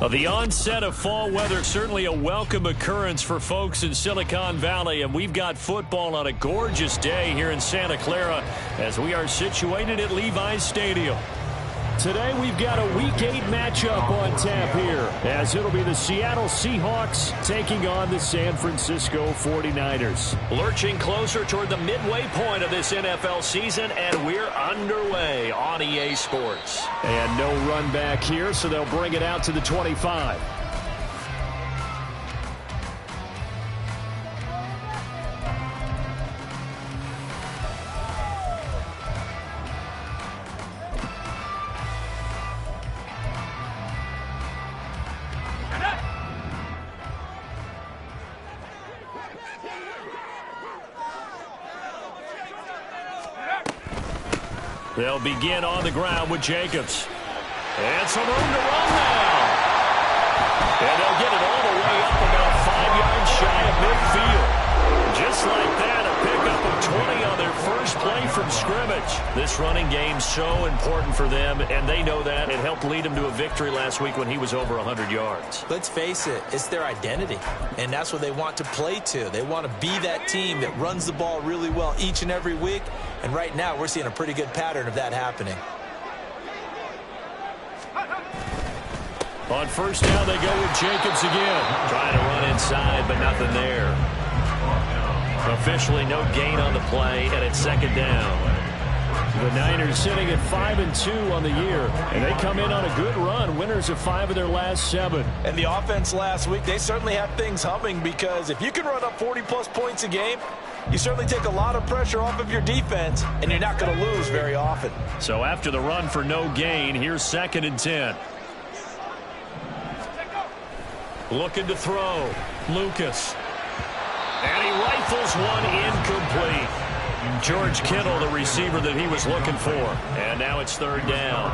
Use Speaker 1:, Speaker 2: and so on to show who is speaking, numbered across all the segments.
Speaker 1: The onset of fall weather, certainly a welcome occurrence for folks in Silicon Valley, and we've got football on a gorgeous day here in Santa Clara as we are situated at Levi's Stadium. Today we've got a Week 8 matchup on tap here, as it'll be the Seattle Seahawks taking on the San Francisco 49ers. Lurching closer toward the midway point of this NFL season, and we're underway on EA Sports. And no run back here, so they'll bring it out to the 25. They'll begin on the ground with Jacobs. And some room to run now. And they'll get it all the way up about 5 yards shy of midfield. Just like that, a pickup of 20 on their first play from scrimmage. This running game's so important for them, and they know that. It helped lead them to a victory last week when he was over 100 yards.
Speaker 2: Let's face it, it's their identity, and that's what they want to play to. They want to be that team that runs the ball really well each and every week. And right now, we're seeing a pretty good pattern of that happening.
Speaker 1: On first down, they go with Jacobs again. Trying to run inside, but nothing there. Officially no gain on the play, and it's second down. The Niners sitting at 5-2 on the year, and they come in on a good run, winners of 5 of their last 7.
Speaker 2: And the offense last week, they certainly have things humming, because if you can run up 40-plus points a game, you certainly take a lot of pressure off of your defense, and you're not going to lose very often.
Speaker 1: So after the run for no gain, here's 2nd and 10. Looking to throw. Lucas. And he rifles one incomplete. George Kittle, the receiver that he was looking for. And now it's 3rd down.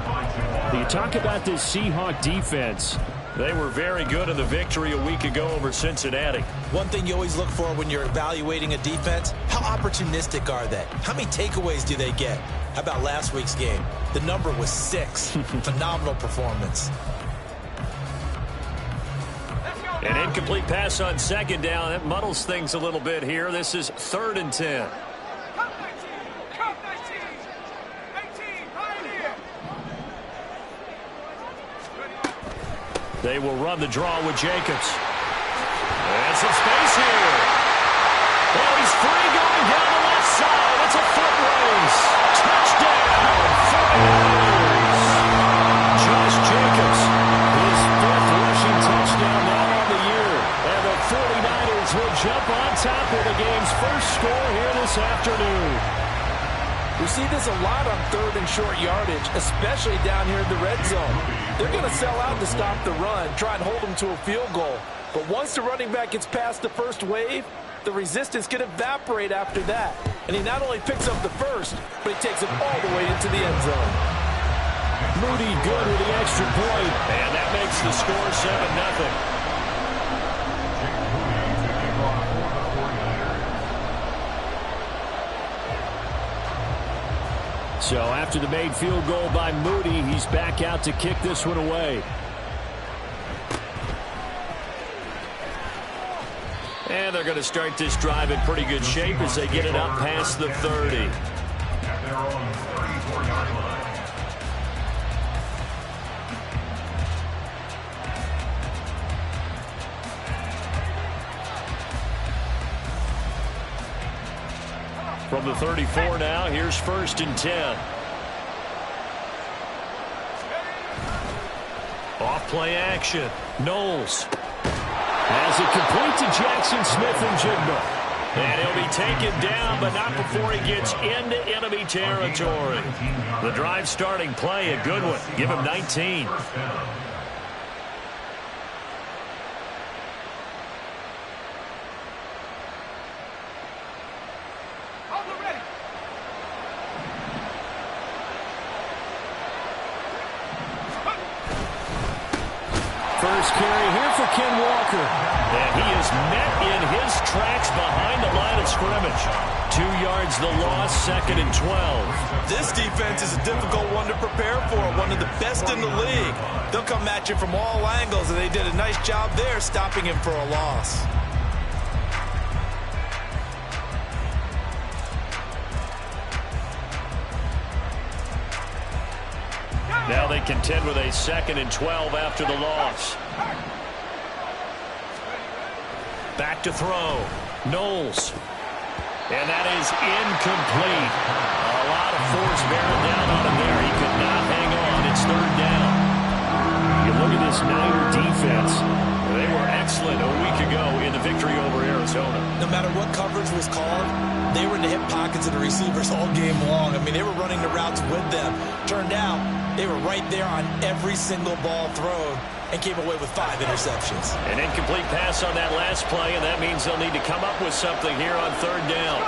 Speaker 1: You talk about this Seahawk defense. They were very good in the victory a week ago over Cincinnati.
Speaker 2: One thing you always look for when you're evaluating a defense, how opportunistic are they? How many takeaways do they get? How about last week's game? The number was 6. Phenomenal performance.
Speaker 1: An incomplete pass on 2nd down. That muddles things a little bit here. This is 3rd and 10. They will run the draw with Jacobs. And some space here. Well, he's free going down the left side. It's a foot race. Touchdown, 49ers. Josh Jacobs, his 5th rushing touchdown now on the year. And the 49ers will jump on top with the game's first score here this afternoon.
Speaker 2: We see this a lot on 3rd and short yardage, especially down here in the red zone. They're going to sell out to stop the run, try and hold them to a field goal. But once the running back gets past the first wave, the resistance can evaporate after that. And he not only picks up the first, but he takes it all the way into the end zone.
Speaker 1: Moody good with the extra point. And that makes the score 7-0. So after the made field goal by Moody, he's back out to kick this one away. And they're going to start this drive in pretty good shape as they get it up past the 30. From the 34 now, here's 1st and 10. Off play action. Knowles has it complete to Jackson Smith and Jigba. And he'll be taken down, but not before he gets into enemy territory. The drive starting play, a good one. Give him 19. first carry here for Ken Walker. And he is met in his tracks behind the line of scrimmage. 2 yards the loss, 2nd and 12.
Speaker 2: This defense is a difficult one to prepare for, one of the best in the league. They'll come at you from all angles, and they did a nice job there stopping him for a loss.
Speaker 1: Now they contend with a 2nd and 12 after the loss. Back to throw. Knowles. And that is incomplete. A lot of force bearing down on him there. He could not hang on. It's 3rd down. You look at this Niner defense. They were excellent a week ago in the victory over Arizona.
Speaker 2: No matter what coverage was called, they were in the hip pockets of the receivers all game long. I mean, they were running the routes with them. Turned out, they were right there on every single ball thrown and came away with 5 interceptions.
Speaker 1: An incomplete pass on that last play, and that means they'll need to come up with something here on 3rd down.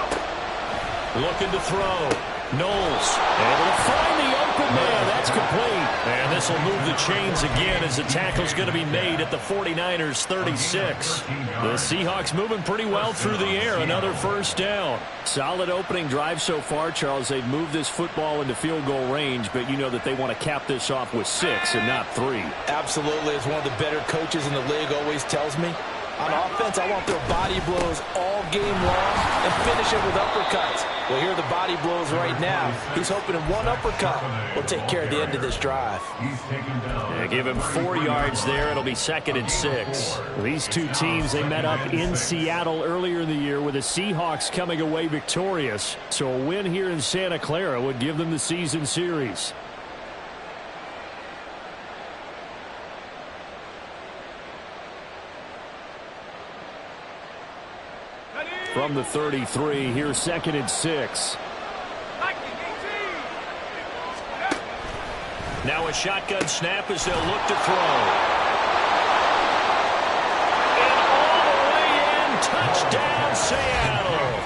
Speaker 1: Looking to throw. Knowles able to find the open man. That's complete. And this will move the chains again as the tackle's going to be made at the 49ers 36. The Seahawks moving pretty well through the air. Another 1st down. Solid opening drive so far, Charles. They've moved this football into field goal range, but you know that they want to cap this off with 6 and not 3.
Speaker 2: Absolutely. As one of the better coaches in the league always tells me, on offense, I want their body blows all game long and finish it with uppercuts. Well, here are the body blows right now. He's hoping in one uppercut will take care of the end of this drive.
Speaker 1: Yeah, give him 4 yards there. It'll be 2nd and 6. These two teams, they met up in Seattle earlier in the year with the Seahawks coming away victorious. So a win here in Santa Clara would give them the season series. From the 33, here's 2nd and 6. Now a shotgun snap as they'll look to throw. And all the way in, touchdown Seattle.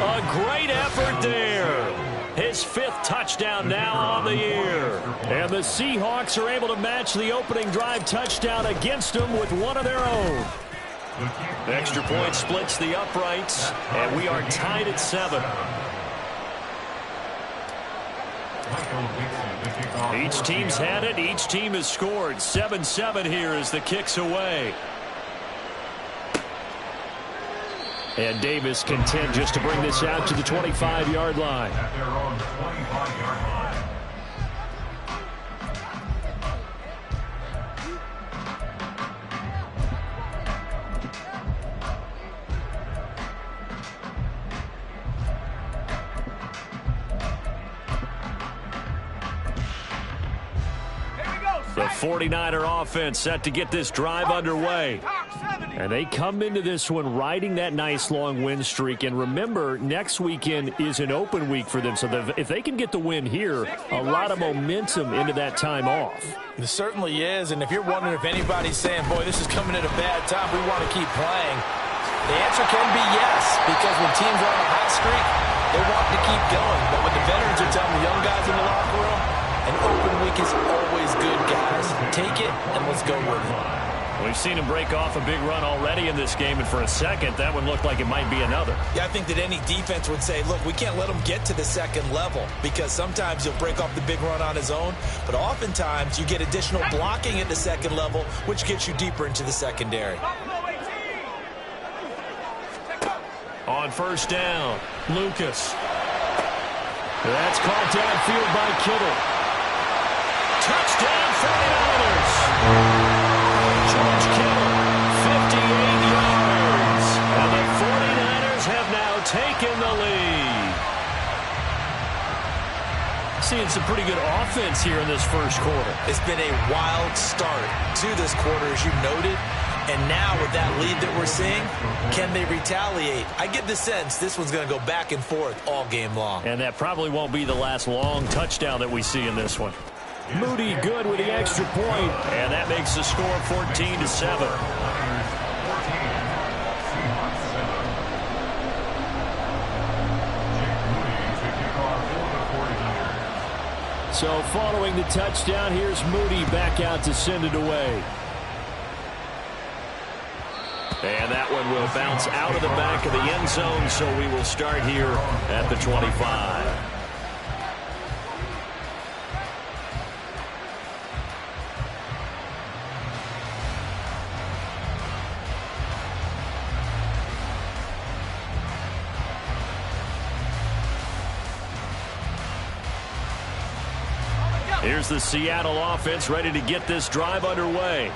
Speaker 1: A great effort there. His 5th touchdown now on the year. And the Seahawks are able to match the opening drive touchdown against them with one of their own. The extra point splits the uprights, and we are tied at 7. Each team's had it. Each team has scored. 7-7 here as the kick's away. And Davis content just to bring this out to the 25-yard line. The 49er offense set to get this drive underway. And they come into this one riding that nice long win streak. And remember, next weekend is an open week for them. So if they can get the win here, a lot of momentum into that time off.
Speaker 2: It certainly is. And if you're wondering if anybody's saying, boy, this is coming at a bad time, we want to keep playing, the answer can be yes. Because when teams are on a hot streak, they want to keep going. But what the veterans are telling the young guys in the locker room, an open week is always good, guys. Take it, and let's go with it.
Speaker 1: We've seen him break off a big run already in this game, and for a second, that one looked like it might be another.
Speaker 2: Yeah, I think that any defense would say, look, we can't let him get to the second level, because sometimes he'll break off the big run on his own, but oftentimes you get additional blocking at the second level, which gets you deeper into the secondary.
Speaker 1: On 1st down, Lucas. That's caught downfield by Kittle. Touchdown 49ers. George Kittle, 58 yards. And the 49ers have now taken the lead. Seeing some pretty good offense here in this first quarter.
Speaker 2: It's been a wild start to this quarter, as you noted. And now with that lead that we're seeing, can they retaliate? I get the sense this one's going to go back and forth all game long.
Speaker 1: And that probably won't be the last long touchdown that we see in this one. Moody good with the extra point, and that makes the score 14-7. So following the touchdown, here's Moody back out to send it away. And that one will bounce out of the back of the end zone, so we will start here at the 25. Here's the Seattle offense ready to get this drive underway.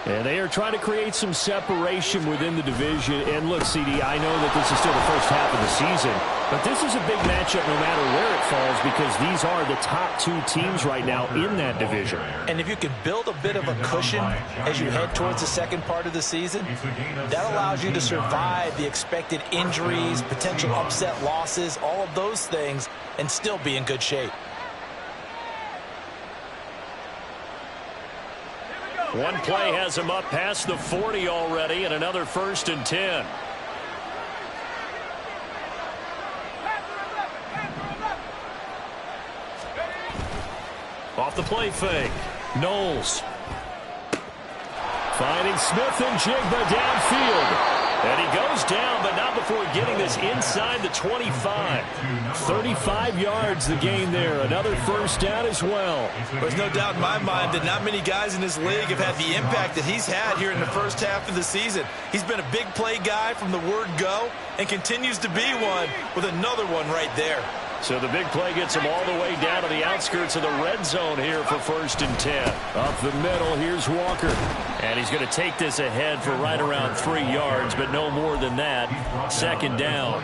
Speaker 1: And they are trying to create some separation within the division. And look, CD, I know that this is still the first half of the season, but this is a big matchup no matter where it falls because these are the top two teams right now in that division.
Speaker 2: And if you can build a bit of a cushion as you head towards the second part of the season, that allows you to survive the expected injuries, potential upset losses, all of those things, and still be in good shape.
Speaker 1: One play has him up past the 40 already, and another 1st and 10. Off the play fake. Knowles. Finding Smith and Jigba downfield. And he goes down, but not before getting this inside the 25. 35 yards the gain there. Another 1st down as well.
Speaker 2: There's no doubt in my mind that not many guys in this league have had the impact that he's had here in the first half of the season. He's been a big play guy from the word go and continues to be one with another one right there.
Speaker 1: So the big play gets him all the way down to the outskirts of the red zone here for 1st and 10. Up the middle, here's Walker. And he's going to take this ahead for right around 3 yards, but no more than that. 2nd down.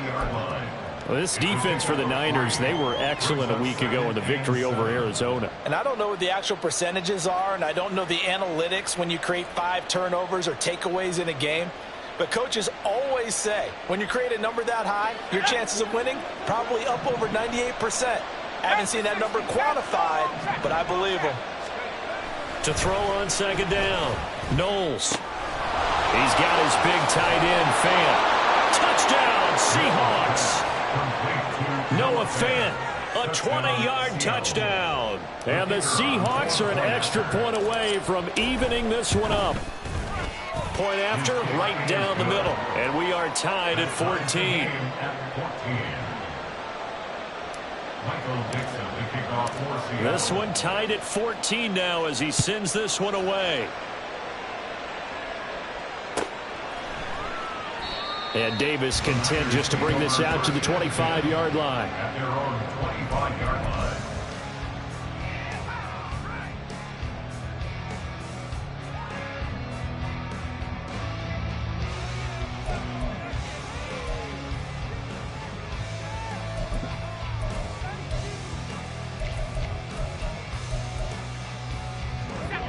Speaker 1: Well, this defense for the Niners, they were excellent a week ago in the victory over Arizona.
Speaker 2: And I don't know what the actual percentages are, and I don't know the analytics when you create 5 turnovers or takeaways in a game. But coaches always say, when you create a number that high, your chances of winning probably up over 98%. I haven't seen that number quantified, but I believe them.
Speaker 1: To throw on 2nd down, Knowles. He's got his big tight end, Fant. Touchdown, Seahawks. Noah Fant, a 20-yard touchdown. And the Seahawks are an extra point away from evening this one up. Point after, right down the middle. And we are tied at 14. This one tied at 14 now as he sends this one away. And Davis content just to bring this out to the 25-yard line. At their own 25-yard line.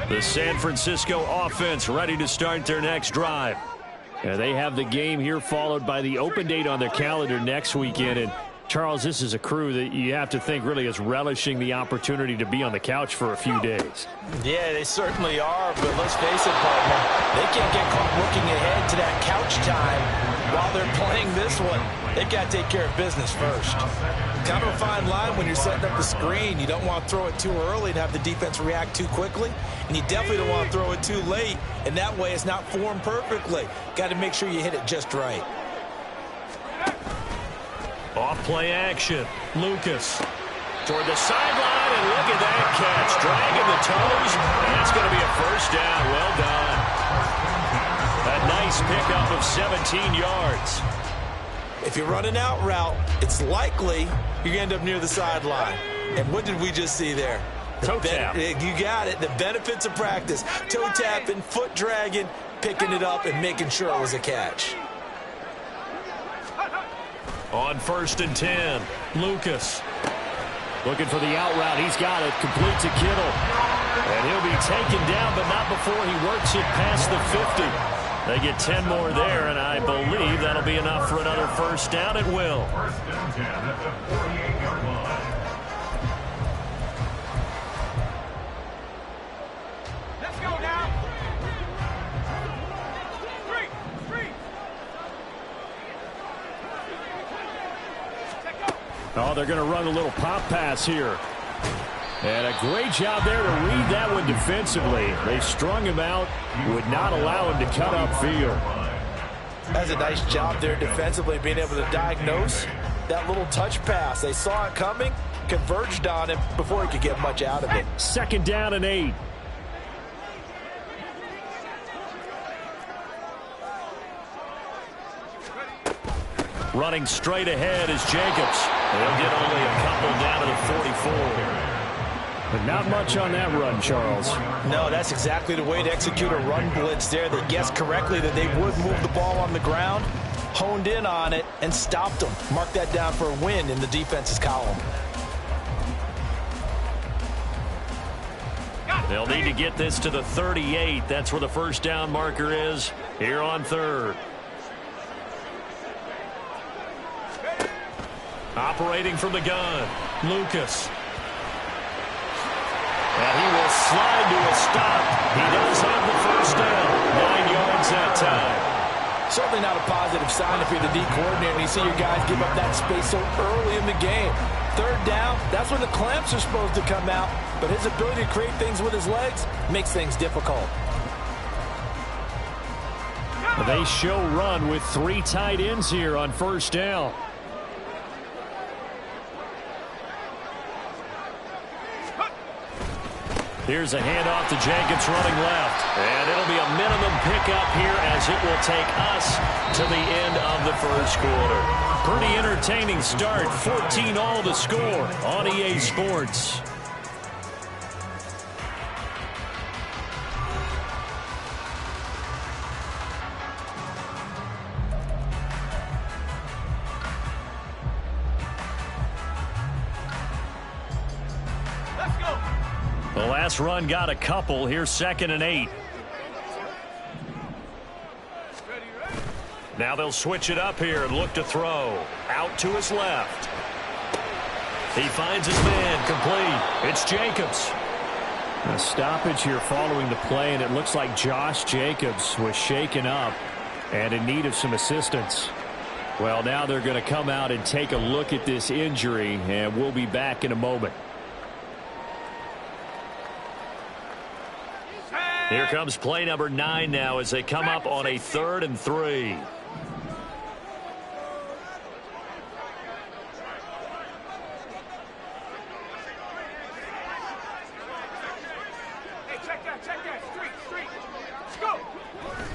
Speaker 1: The San Francisco offense ready to start their next drive. And they have the game here followed by the open date on their calendar next weekend. And Charles, this is a crew that you have to think really is relishing the opportunity to be on the couch for a few days.
Speaker 2: Yeah, they certainly are, but let's face it, partner, they can't get caught looking ahead to that couch time while they're playing this one. They've got to take care of business first. Kind of a fine line when you're setting up the screen. You don't want to throw it too early and have the defense react too quickly, and you definitely don't want to throw it too late, and that way it's not formed perfectly. Got to make sure you hit it just right.
Speaker 1: Off play action. Lucas toward the sideline, and look at that catch. Dragging the toes, and that's going to be a 1st down. Well done. A nice pickup of 17 yards.
Speaker 2: If you run an out route, it's likely you're going to end up near the sideline. And what did we just see there?
Speaker 1: Toe tap.
Speaker 2: You got it. The benefits of practice. Toe tapping, foot dragging, picking it up, and making sure it was a catch.
Speaker 1: On 1st and 10, Lucas. Looking for the out route. He's got it. Complete to Kittle. And he'll be taken down, but not before he works it past the 50. They get 10 more there, and I believe that'll be enough for another 1st down. It will. 1st and 10 at the 48-yard line. Let's go now. Oh, they're going to run a little pop pass here. And a great job there to read that one defensively. They strung him out, would not allow him to cut upfield.
Speaker 2: That's a nice job there defensively, being able to diagnose that little touch pass. They saw it coming, converged on him before he could get much out of it.
Speaker 1: 2nd down and 8. Running straight ahead is Jacobs. They'll get only a couple down to the 44. But not much on that run, Charles.
Speaker 2: No, that's exactly the way to execute a run blitz there. They guessed correctly that they would move the ball on the ground, honed in on it, and stopped them. Mark that down for a win in the defense's column.
Speaker 1: They'll need to get this to the 38. That's where the first down marker is here on 3rd. Operating from the gun, Lucas. And he will slide to a stop. He does have the first down. 9 yards that time.
Speaker 2: Certainly not a positive sign if you're the D coordinator and you see your guys give up that space so early in the game. 3rd down, that's when the clamps are supposed to come out. But his ability to create things with his legs makes things difficult.
Speaker 1: They show run with 3 tight ends here on 1st down. Here's a handoff to Jacobs running left. And it'll be a minimum pickup here as it will take us to the end of the 1st quarter. Pretty entertaining start. 14-all the score on EA Sports. The last run got a couple. Here's 2nd and 8. Now they'll switch it up here and look to throw. Out to his left. He finds his man complete. It's Jacobs. A stoppage here following the play, and it looks like Josh Jacobs was shaken up and in need of some assistance. Well, now they're going to come out and take a look at this injury, and we'll be back in a moment. Here comes play number 9 now as they come up on a 3rd and 3.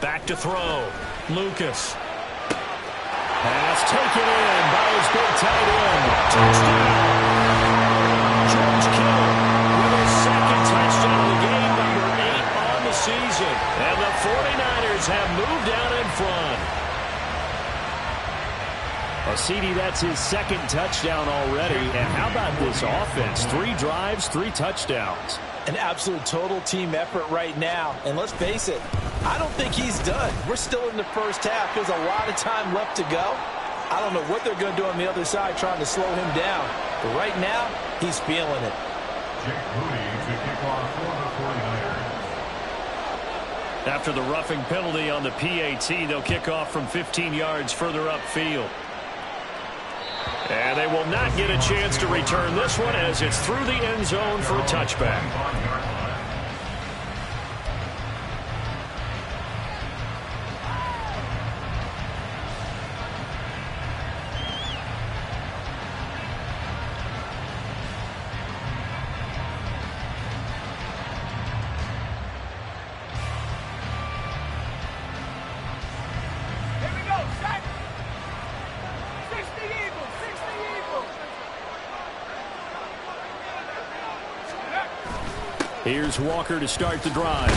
Speaker 1: Back to throw. Lucas. Pass taken in by his big tight end. Touchdown. George Kittle with his 2nd touchdown of the game, number 8 on the season. And the 49ers have moved down in front. Well, CD, that's his 2nd touchdown already. And how about this offense? 3 drives, 3 touchdowns.
Speaker 2: An absolute total team effort right now. And let's face it, I don't think he's done. We're still in the 1st half. There's a lot of time left to go. I don't know what they're going to do on the other side trying to slow him down. But right now, he's feeling it.
Speaker 1: After the roughing penalty on the PAT, they'll kick off from 15 yards further upfield. And they will not get a chance to return this one as it's through the end zone for a touchback. Here's Walker to start the drive.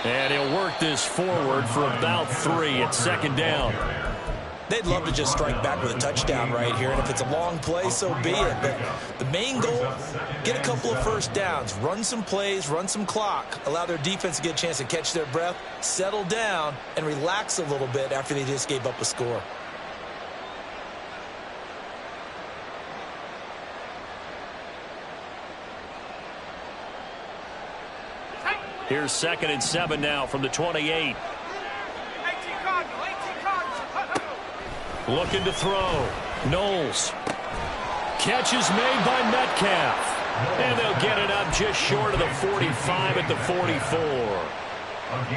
Speaker 1: And he'll work this forward for about 3 at 2nd down.
Speaker 2: They'd love to just strike back with a touchdown right here, and if it's a long play, so be it. But the main goal, get a couple of 1st downs, run some plays, run some clock, allow their defense to get a chance to catch their breath, settle down, and relax a little bit after they just gave up a score.
Speaker 1: Here's 2nd and 7 now from the 28. Looking to throw. Knowles. Catch is made by Metcalf. And they'll get it up just short of the 45 at the 44.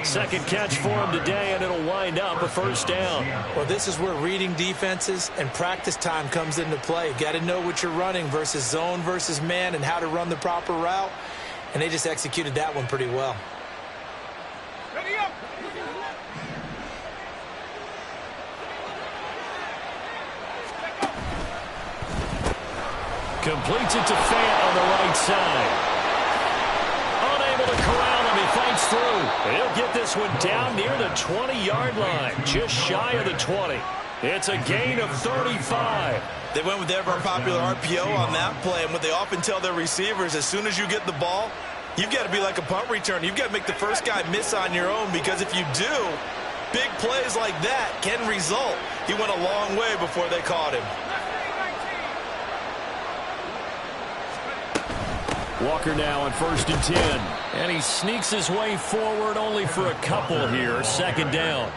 Speaker 1: Second catch for him today, and it'll wind up a first down.
Speaker 2: Well, this is where reading defenses and practice time comes into play. Got to know what you're running versus zone versus man and how to run the proper route. And they just executed that one pretty well.
Speaker 3: Ready up.
Speaker 1: Completes it to Fant on the right side. Unable to corral him. He fights through. He'll get this one down near the 20-yard line, just shy of the 20. It's a gain of 35.
Speaker 4: They went with their popular RPO on that play, and what they often tell their receivers, as soon as you get the ball, you've got to be like a punt return. You've got to make the first guy miss on your own, because if you do, big plays like that can result. He went a long way before they caught him.
Speaker 1: Walker now on 1st and 10. And he sneaks his way forward only for a couple here. Second down.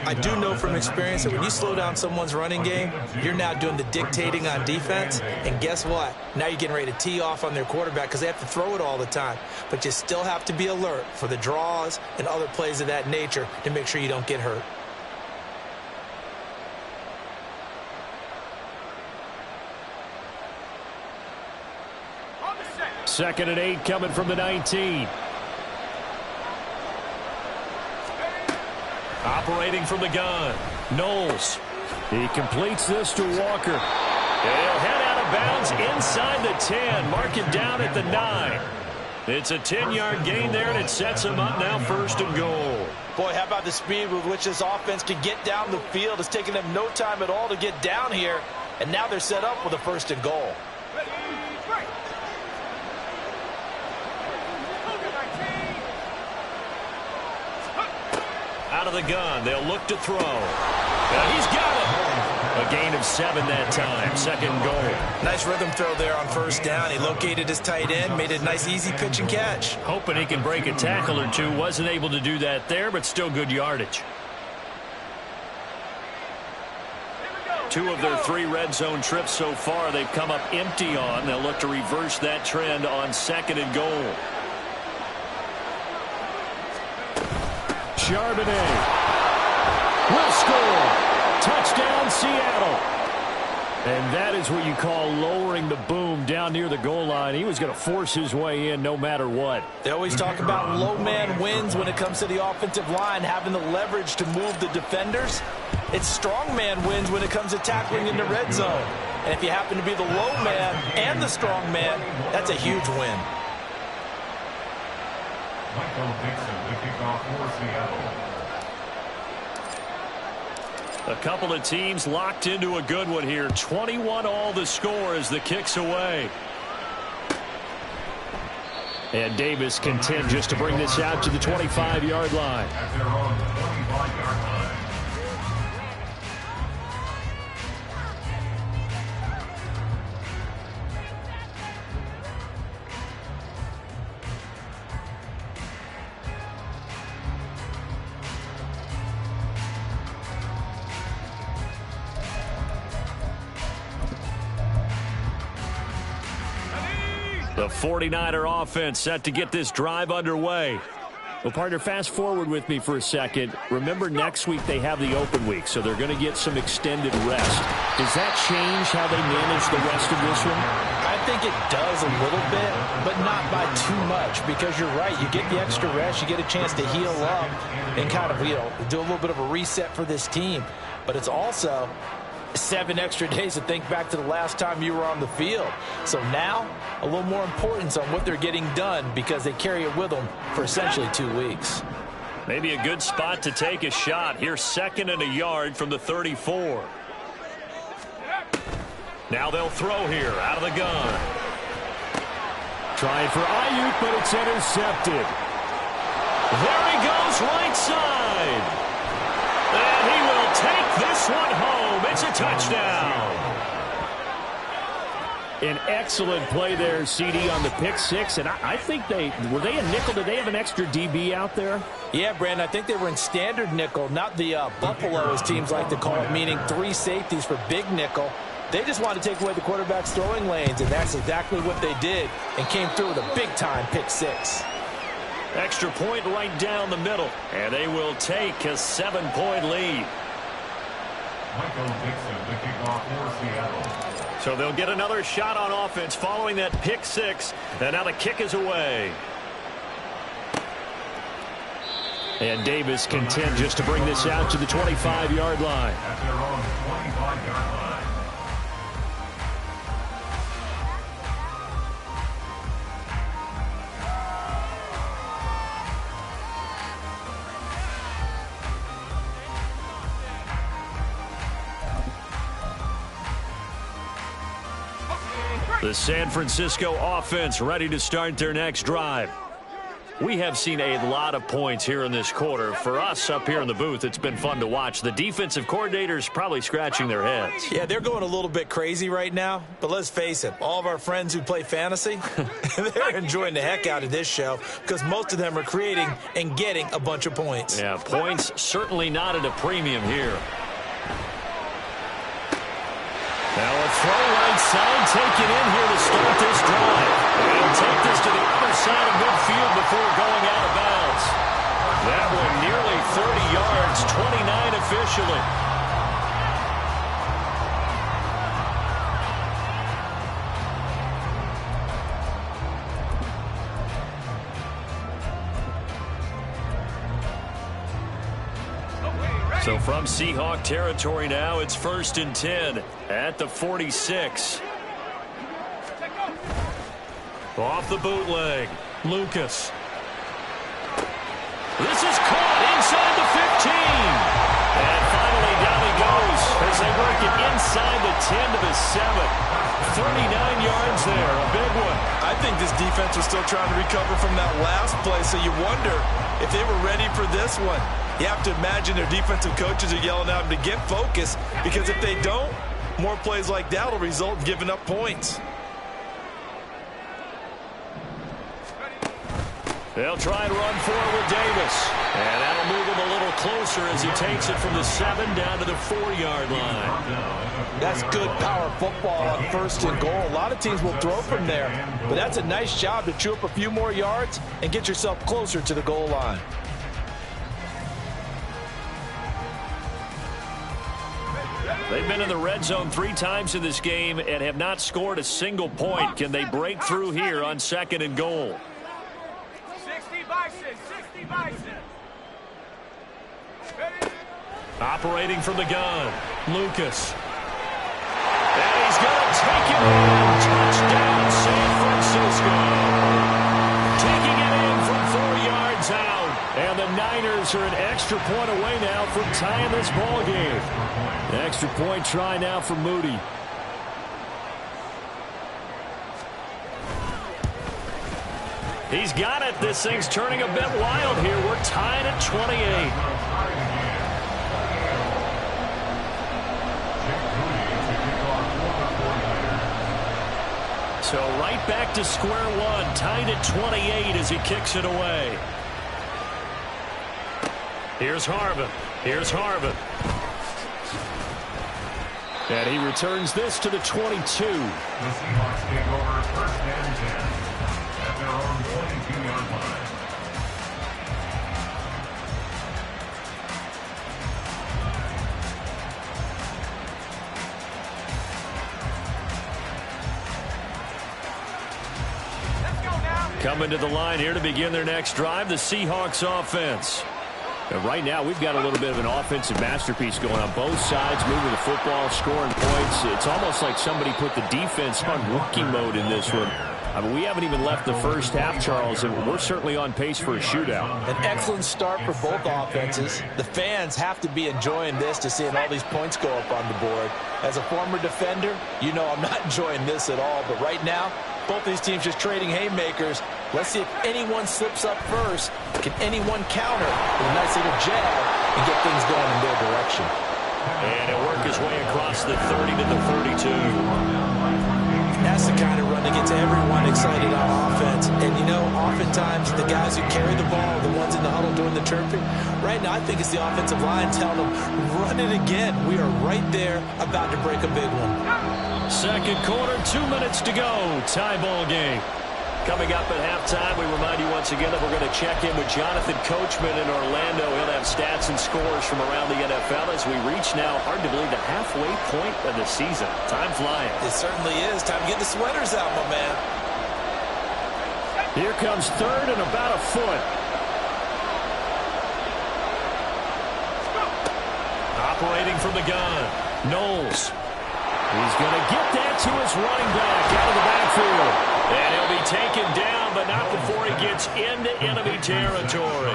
Speaker 2: I do know from experience that when you slow down someone's running game, you're now doing the dictating on defense. And guess what? Now you're getting ready to tee off on their quarterback because they have to throw it all the time. But you still have to be alert for the draws and other plays of that nature to make sure you don't get hurt.
Speaker 1: Second and 8 coming from the 19. Operating from the gun. Knowles. He completes this to Walker. He'll head out of bounds inside the 10. Mark him down at the 9. It's a 10-yard gain there, and it sets him up now 1st and goal.
Speaker 2: Boy, how about the speed with which this offense can get down the field? It's taken them no time at all to get down here, and now they're set up with a 1st and goal.
Speaker 1: Out of the gun, they'll look to throw. And he's got it. A gain of 7 that time. 2nd goal.
Speaker 2: Nice rhythm throw there on 1st down. He located his tight end, made a nice easy pitch and catch.
Speaker 1: Hoping he can break a tackle or two. Wasn't able to do that there, but still good yardage. 2 of their 3 red zone trips so far they've come up empty on. They'll look to reverse that trend on 2nd and goal. Charbonnet will score. Touchdown, Seattle. And that is what you call lowering the boom down near the goal line. He was going to force his way in no matter what.
Speaker 2: They always talk about low man wins when it comes to the offensive line, having the leverage to move the defenders. It's strong man wins when it comes to tackling in the red zone. And if you happen to be the low man and the strong man, that's a huge win.
Speaker 1: A couple of teams locked into a good one here. 21 all the score as the kick's away. And Davis content just to bring this out to the 25-yard line. The 49er offense set to get this drive underway. Well, partner, fast forward with me for a second. Remember, next week they have the open week, so they're going to get some extended rest. Does that change how they manage the rest of this one?
Speaker 2: I think it does a little bit, but not by too much, because you're right. You get the extra rest. You get a chance to heal up and kind of, do a little bit of a reset for this team. But it's also 7 extra days to think back to the last time you were on the field. So now, a little more importance on what they're getting done because they carry it with them for essentially 2 weeks.
Speaker 1: Maybe a good spot to take a shot. Here's 2nd and a yard from the 34. Now they'll throw here out of the gun. Trying for Ayuk, but it's intercepted. There he goes, right side. And he will take this one home. It's a touchdown. An excellent play there, CD, on the pick 6. And I think were they a nickel? Did they have an extra DB out there?
Speaker 2: Yeah, Brandon, I think they were in standard nickel, not the Buffalo, as teams like to call it, meaning 3 safeties for big nickel. They just wanted to take away the quarterback's throwing lanes, and that's exactly what they did and came through with a big-time pick 6.
Speaker 1: Extra point right down the middle. And they will take a 7-point lead. So they'll get another shot on offense following that pick six. And now the kick is away. And Davis content just to bring this out to the 25-yard line.
Speaker 5: At their own 25-yard line.
Speaker 1: The San Francisco offense ready to start their next drive. We have seen a lot of points here in this quarter. For us up here in the booth, it's been fun to watch. The defensive coordinators probably scratching their heads.
Speaker 4: Yeah, they're going a little bit crazy right now. But let's face it, all of our friends who play fantasy, they're enjoying the heck out of this show because most of them are creating and getting a bunch of points.
Speaker 1: Yeah, points certainly not at a premium here. Now a throw right side taken in here to start this drive. And take this to the other side of midfield before going out of bounds. That one nearly 30 yards, 29 officially. So from Seahawk territory now, it's 1st and 10 at the 46. Off the bootleg, Lucas. This is caught inside the 15. And finally down he goes as they work it inside the 10 to the 7. 39 yards there, a big one.
Speaker 4: I think this defense was still trying to recover from that last play, so you wonder if they were ready for this one. You have to imagine their defensive coaches are yelling at them to get focused, because if they don't, more plays like that will result in giving up points.
Speaker 1: They'll try and run forward with Davis. And that'll move him a little closer as he takes it from the 7 down to the 4-yard line.
Speaker 2: That's good power football on 1st and goal. A lot of teams will throw from there, but that's a nice job to chew up a few more yards and get yourself closer to the goal line.
Speaker 1: They've been in the red zone 3 times in this game and have not scored a single point. Can they break through here on 2nd and goal?
Speaker 3: 60 Bison, 60 Bison.
Speaker 1: Operating from the gun, Lucas. And he's going to take it in. Touchdown, San Francisco. Taking it in from 4 yards out. And the Niners are an extra point away now from tying this ball game. Extra point try now for Moody. He's got it. This thing's turning a bit wild here. We're tied at 28. So right back to square one, tied at 28 as he kicks it away. Here's Harvin. Here's Harvin. And he returns this to the 22.
Speaker 5: The Seahawks take over 1st and 10 at their own 22-yard line.
Speaker 1: Coming to the line here to begin their next drive, the Seahawks offense. And right now, we've got a little bit of an offensive masterpiece going on both sides, moving the football, scoring points. It's almost like somebody put the defense on rookie mode in this one. I mean, we haven't even left the first half, Charles, and we're certainly on pace for a shootout.
Speaker 2: An excellent start for both offenses. The fans have to be enjoying this to seeing all these points go up on the board. As a former defender, you know I'm not enjoying this at all, but right now, both these teams just trading haymakers. Let's see if anyone slips up first. Can anyone counter with a nice little jab and get things going in their direction?
Speaker 1: And it'll work his way across the 30 to the 32.
Speaker 2: That's the kind of run that gets everyone excited on offense. And, you know, oftentimes the guys who carry the ball, the ones in the huddle doing the chirping, right now I think it's the offensive line telling them, run it again. We are right there about to break a big one.
Speaker 1: Second quarter, 2 minutes to go. Tie ball game. Coming up at halftime, we remind you once again that we're going to check in with Jonathan Coachman in Orlando. He'll have stats and scores from around the NFL as we reach now, hard to believe, the halfway point of the season. Time flying.
Speaker 2: It certainly is. Time to get the sweaters out, my man.
Speaker 1: Here comes third and about a foot. Operating from the gun, Knowles. He's going to get that to his running back out of the backfield. And he'll be taken down, but not before he gets into enemy territory.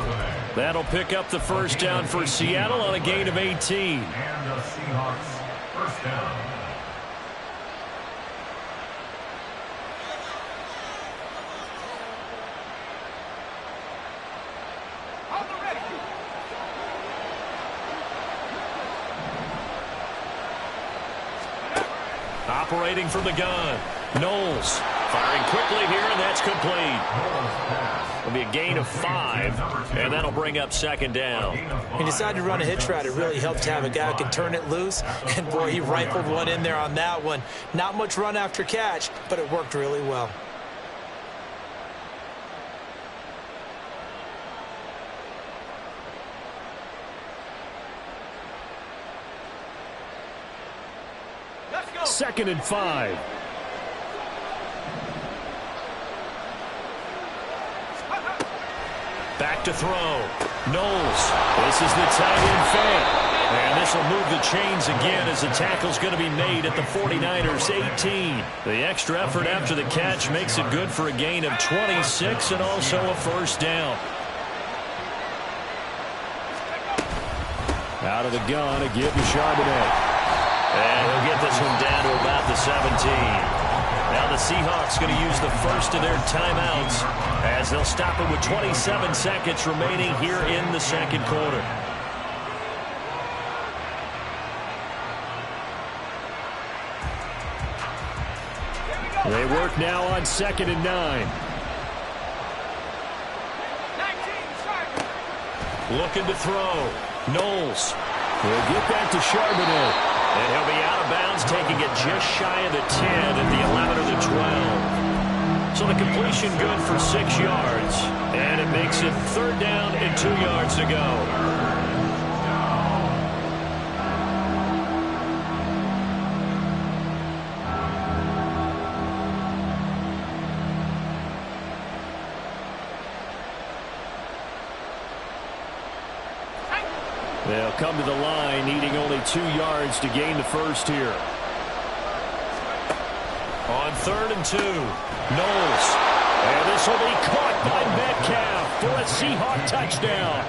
Speaker 1: That'll pick up the first down for Seattle on a gain of 18.
Speaker 5: And the Seahawks first down.
Speaker 1: Operating from the gun, Knowles firing quickly here, and that's complete. It'll be a gain of 5, and that'll bring up second down.
Speaker 2: He decided to run a hitch route. It really helped to have a guy who can turn it loose, and boy, he rifled one in there on that one. Not much run after catch, but it worked really well.
Speaker 1: Second and 5. Back to throw. Knowles. This is the tight end fake. And this will move the chains again as the tackle's going to be made at the 49ers 18. The extra effort after the catch makes it good for a gain of 26 and also a first down. Out of the gun again to Charbonnet. And he'll get this one down to about the 17. Now the Seahawks going to use the first of their timeouts as they'll stop it with 27 seconds remaining here in the second quarter. They work now on 2nd and 9. Looking to throw. Knowles will get that to Charbonnet. And he'll be out of bounds, taking it just shy of the 10 at the 11 or the 12. So the completion good for 6 yards. And it makes it third down and 2 yards to go. They'll come to the line, needing only 2 yards to gain the first here. On 3rd and 2, Knowles. And this will be caught by Metcalf for a Seahawk touchdown.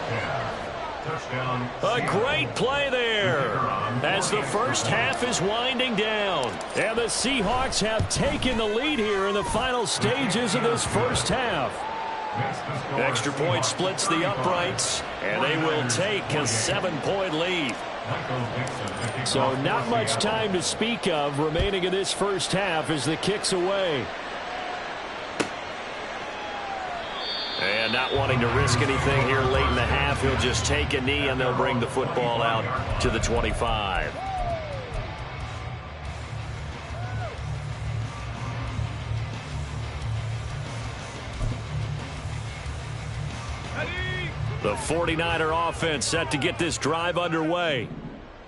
Speaker 1: A great play there as the first half is winding down. And the Seahawks have taken the lead here in the final stages of this first half. Extra point splits the uprights, and they will take a 7-point lead. So not much time to speak of remaining in this first half as the kick's away. And not wanting to risk anything here late in the half, he'll just take a knee, and they'll bring the football out to the 25. The 49er offense set to get this drive underway.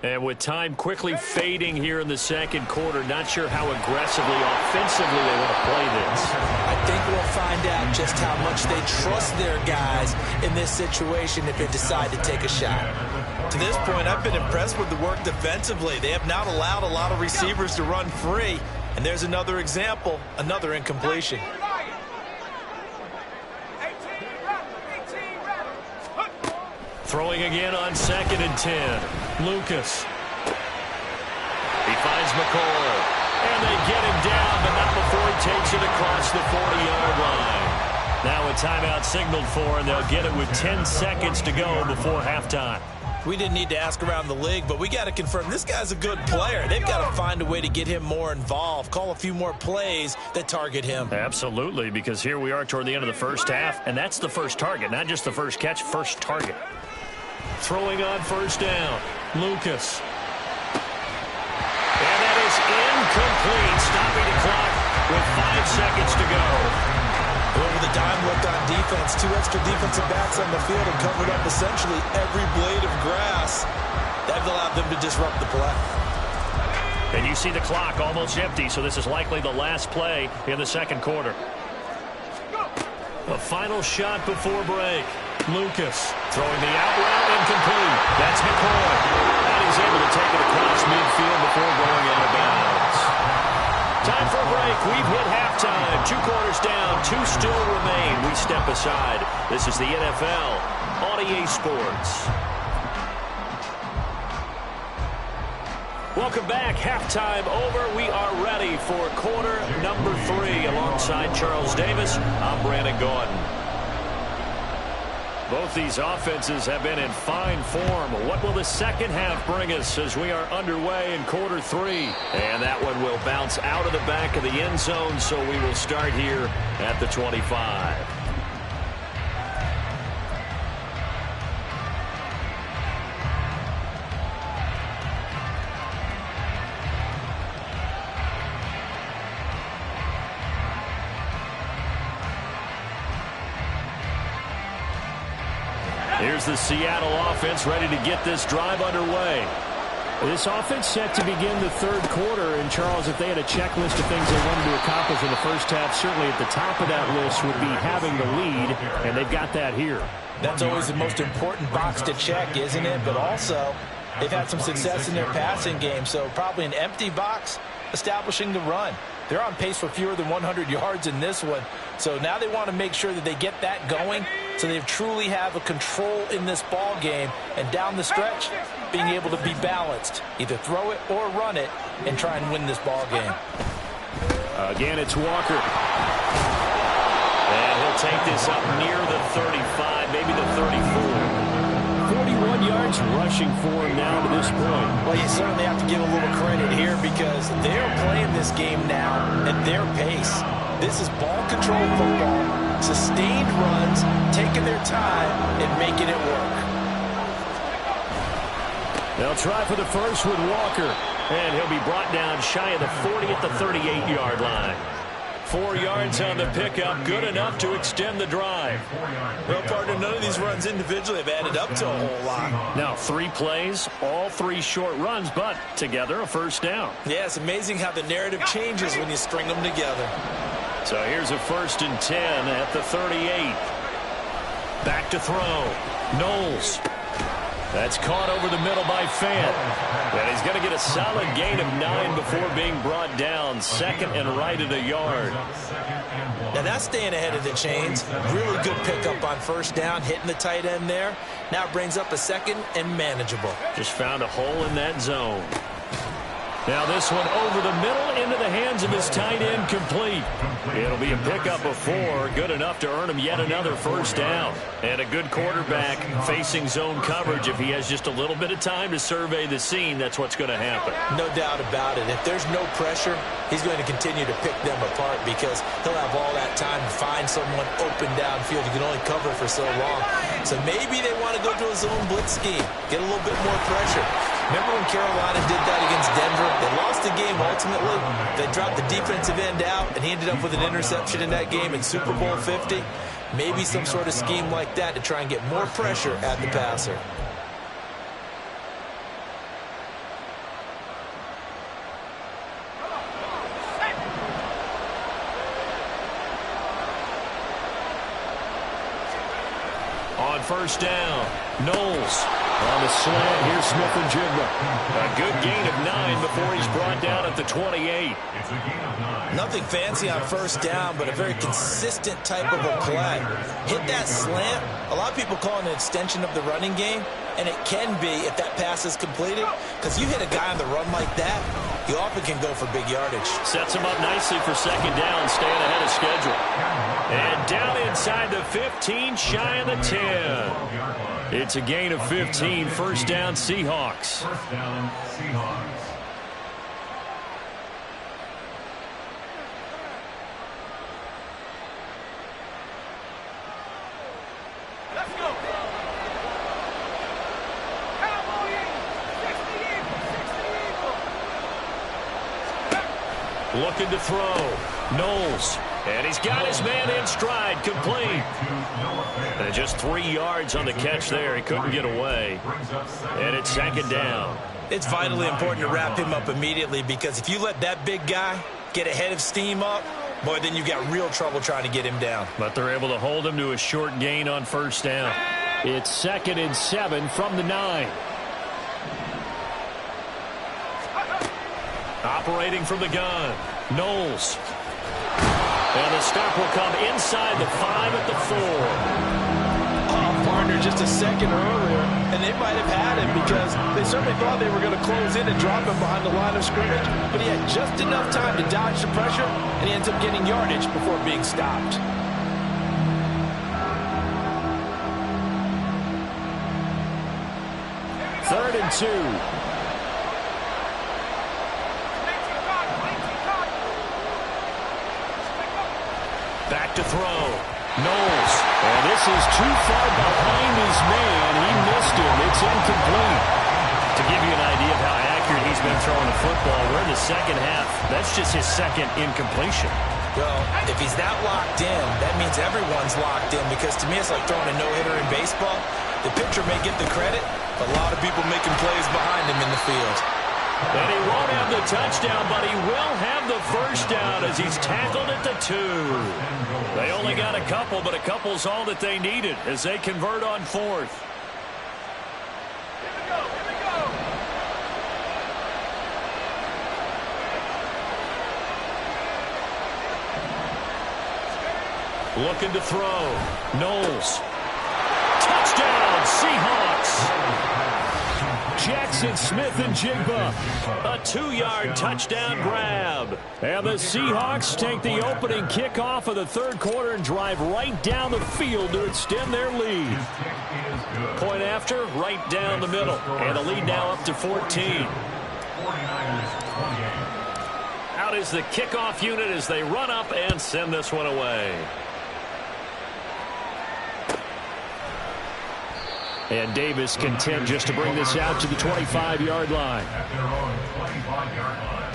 Speaker 1: And with time quickly fading here in the second quarter, not sure how aggressively, offensively they want to play this.
Speaker 2: I think we'll find out just how much they trust their guys in this situation if they decide to take a shot.
Speaker 4: To this point, I've been impressed with the work defensively. They have not allowed a lot of receivers to run free. And there's another example, another incompletion.
Speaker 1: Throwing again on 2nd and 10. Lucas. He finds McCoy. And they get him down, but not before he takes it across the 40-yard line. Now a timeout signaled for, and they'll get it with 10 seconds to go before halftime.
Speaker 2: We didn't need to ask around the league, but we got to confirm this guy's a good player. They've got to find a way to get him more involved, call a few more plays that target him.
Speaker 1: Absolutely, because here we are toward the end of the first half, and that's the first target, not just the first catch, first target. Throwing on first down, Lucas. And that is incomplete, stopping the clock with 5 seconds to go.
Speaker 2: the dime look on defense. 2 extra defensive backs on the field and covered up essentially every blade of grass. That allowed them to disrupt the play.
Speaker 1: And you see the clock almost empty, so this is likely the last play in the second quarter. A final shot before break. Lucas throwing the out route incomplete. That's McCoy. And he's able to take it across midfield before going out of bounds. Time for a break. We've hit halftime. 2 quarters down. 2 still remain. We step aside. This is the NFL on EA Sports. Welcome back. Halftime over. We are ready for quarter number 3. Alongside Charles Davis, I'm Brandon Gordon. Both these offenses have been in fine form. What will the second half bring us as we are underway in quarter 3? And that one will bounce out of the back of the end zone, so we will start here at the 25. Here's the Seattle offense ready to get this drive underway.
Speaker 6: This offense set to begin the third quarter. And, Charles, if they had a checklist of things they wanted to accomplish in the first half, certainly at the top of that list would be having the lead, and they've got that here.
Speaker 2: That's always the most important box to check, isn't it? But also, they've had some success in their passing game, so probably an empty box establishing the run. They're on pace for fewer than 100 yards in this one. So now they want to make sure that they get that going so they truly have a control in this ball game. And down the stretch, being able to be balanced. Either throw it or run it and try and win this ball game.
Speaker 1: Again, it's Walker. And he'll take this up near the 35, maybe the 34.
Speaker 6: 41 yards rushing for him now to this point.
Speaker 2: Well, you certainly have to give a little credit here because they're playing this game now at their pace. This is ball control football, sustained runs, taking their time and making it work.
Speaker 1: They'll try for the first with Walker, and he'll be brought down shy of the 40 at the 38-yard line. 4 yards on the pickup, good enough to extend the drive.
Speaker 4: Well, partner, none of these runs individually have added up to a whole lot.
Speaker 1: Now 3 plays, all 3 short runs, but together a first down.
Speaker 4: Yeah, it's amazing how the narrative changes when you string them together.
Speaker 1: So here's a 1st and 10 at the 38. Back to throw. Knowles. That's caught over the middle by Fant. And he's going to get a solid gain of 9 before being brought down. 2nd and right at a yard.
Speaker 2: Now that's staying ahead of the chains. Really good pickup on 1st down, hitting the tight end there. Now it brings up a 2nd and manageable.
Speaker 1: Just found a hole in that zone. Now this one over the middle into the hands of his tight end, complete. It'll be a pickup of 4, good enough to earn him yet another 1st down. And a good quarterback facing zone coverage. If he has just a little bit of time to survey the scene, that's what's going to happen.
Speaker 2: No doubt about it. If there's no pressure, he's going to continue to pick them apart because he'll have all that time to find someone open downfield. You can only cover for so long. So maybe they want to go to a zone blitz scheme, get a little bit more pressure. Remember when Carolina did that against Denver? They lost the game ultimately. They dropped the defensive end out, and he ended up with an interception in that game in Super Bowl 50. Maybe some sort of scheme like that to try and get more pressure at the passer.
Speaker 1: On 1st down, Knowles on the slant. Here's Smith-Njigba. A good gain of 9 before he's brought down at the 28.
Speaker 2: Nothing fancy on 1st down, but a very consistent type of a play. Hit that slant. A lot of people call it an extension of the running game, and it can be if that pass is completed, because you hit a guy on the run like that, you often can go for big yardage.
Speaker 1: Sets him up nicely for 2nd down, staying ahead of schedule. And down inside the 15, shy of the 10. It's a gain of 15, 1st down Seahawks.
Speaker 5: 1st down Seahawks.
Speaker 3: Let's go. Cowboy Eagle. 60 Eagle.
Speaker 1: Looking to throw. Knowles And he's got his man in stride, complete. And just 3 yards on the catch there. He couldn't get away. And it's second down.
Speaker 4: It's vitally important to wrap him up immediately, because if you let that big guy get a head of steam up, boy, then you've got real trouble trying to get him down.
Speaker 1: But they're able to hold him to a short gain on first down.
Speaker 6: It's 2nd and 7 from the 9.
Speaker 1: Operating from the gun, Knowles. And the stop will come inside the 5 at the 4.
Speaker 2: Oh, partner, just a second earlier, and they might have had him because they certainly thought they were going to close in and drop him behind the line of scrimmage, but he had just enough time to dodge the pressure, and he ends up getting yardage before being stopped.
Speaker 6: Third and 2.
Speaker 1: Back to throw. Knowles. And this is too far behind his man. He missed him. It's incomplete. To give you an idea of how accurate he's been throwing the football, we're in the second half. That's just his second incompletion.
Speaker 4: Well, if he's that locked in, that means everyone's locked in, because to me it's like throwing a no-hitter in baseball. The pitcher may get the credit, but a lot of people making plays behind him in the field.
Speaker 1: And he won't have the touchdown, but he will have the first down as he's tackled at the 2. They only got a couple, but a couple's all that they needed as they convert on 4th. Looking to throw. Knowles. Touchdown, Seahawks. Jackson Smith and Jigba. A 2-yard touchdown grab. And the Seahawks take the opening kickoff of the third quarter and drive right down the field to extend their lead. Point after, right down the middle. And the lead now up to 14. Out is the kickoff unit as they run up and send this one away. And Davis content just to bring this out to the 25-yard line.
Speaker 5: At their own 25-yard line.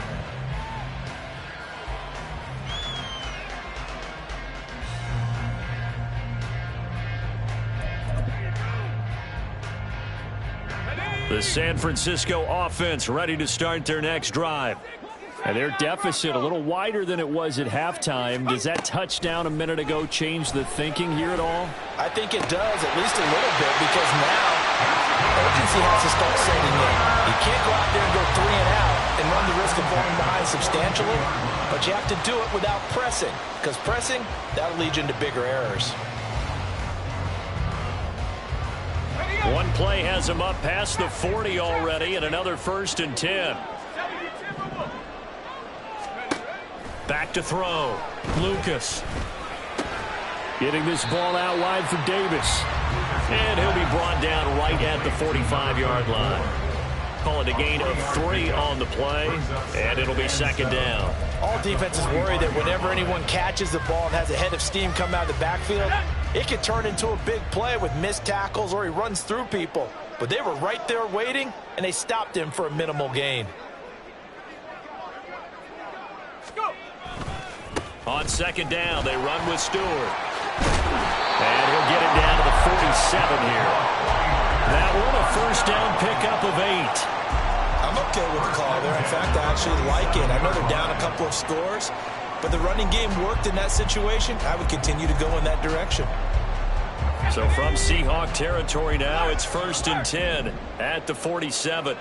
Speaker 1: The San Francisco offense ready to start their next drive. And their deficit a little wider than it was at halftime. Does that touchdown a minute ago change the thinking here at all?
Speaker 2: I think it does, at least a little bit, because now urgency has to start setting in. You can't go out there and go 3 and out and run the risk of falling behind substantially, but you have to do it without pressing, because pressing, that'll lead you into bigger errors.
Speaker 1: One play has him up past the 40 already, and another 1st and 10. Back to throw. Lucas. Getting this ball out wide for Davis. And he'll be brought down right at the 45-yard line. Call it a gain of 3 on the play, and it'll be second down.
Speaker 2: All defenses worry that whenever anyone catches the ball and has a head of steam come out of the backfield, it can turn into a big play with missed tackles or he runs through people. But they were right there waiting, and they stopped him for a minimal gain.
Speaker 1: On second down, they run with Stewart. And he'll get it down to the 47 here. That one a first down pickup of 8.
Speaker 4: I'm okay with the call there. In fact, I actually like it. I know they're down a couple of scores, but the running game worked in that situation. I would continue to go in that direction.
Speaker 1: So from Seahawk territory now, it's 1st and 10 at the 47.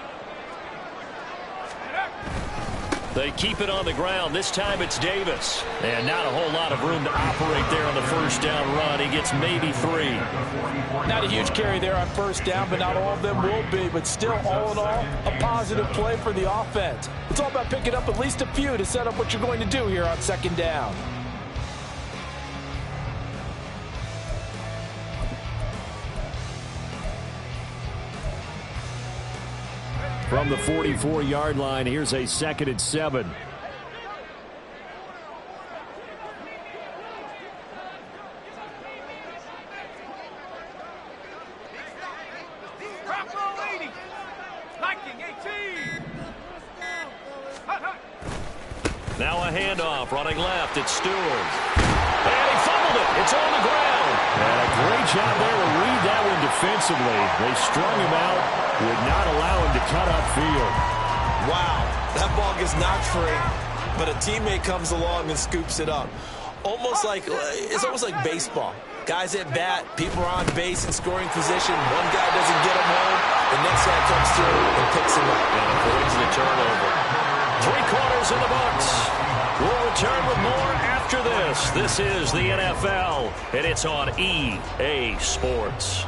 Speaker 1: They keep it on the ground. This time it's Davis. And not a whole lot of room to operate there on the first down run. He gets maybe 3.
Speaker 2: Not a huge carry there on first down, but not all of them will be. But still, all in all, a positive play for the offense. It's all about picking up at least a few to set up what you're going to do here on second down.
Speaker 6: From the 44-yard line, here's a 2nd and 7.
Speaker 1: Now a handoff, running left, it's Stewart. It's on the ground.
Speaker 6: And a great job there to read that one defensively. They strung him out, would not allow him to cut upfield.
Speaker 4: Wow, that ball gets knocked free, but a teammate comes along and scoops it up. It's almost like baseball. Guys at bat, people are on base in scoring position. One guy doesn't get him home, the next guy comes through and picks him up.
Speaker 1: And avoids the turnover. 3/4 in the books. We'll return with more after this. This is the NFL, and it's on EA Sports.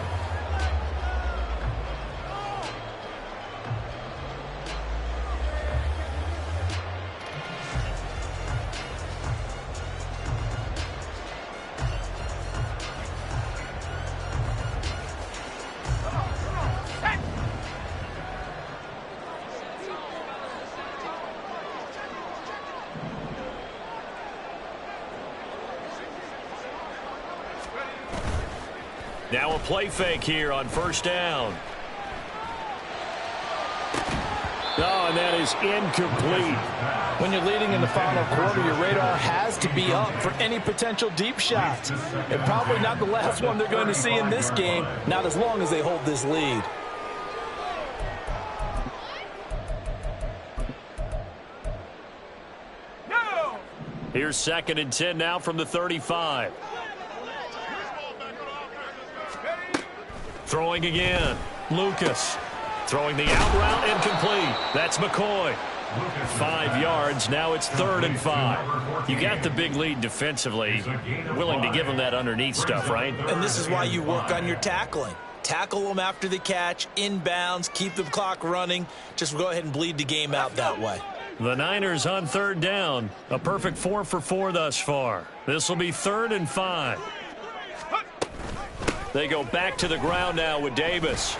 Speaker 1: Now a play fake here on first down. Oh, and that is incomplete.
Speaker 2: When you're leading in the final quarter, your radar has to be up for any potential deep shots. And probably not the last one they're going to see in this game, not as long as they hold this lead.
Speaker 3: No!
Speaker 1: Here's 2nd and 10 now from the 35. Throwing again. Lucas. Throwing the out route incomplete. That's McCoy. 5 yards. Now it's 3rd and 5. You got the big lead defensively. Willing to give them that underneath stuff, right?
Speaker 4: And this is why you work on your tackling. Tackle them after the catch, inbounds, keep the clock running. Just go ahead and bleed the game out that way.
Speaker 1: The Niners on 3rd down. A perfect 4 for 4 thus far. This will be 3rd and 5. They go back to the ground now with Davis.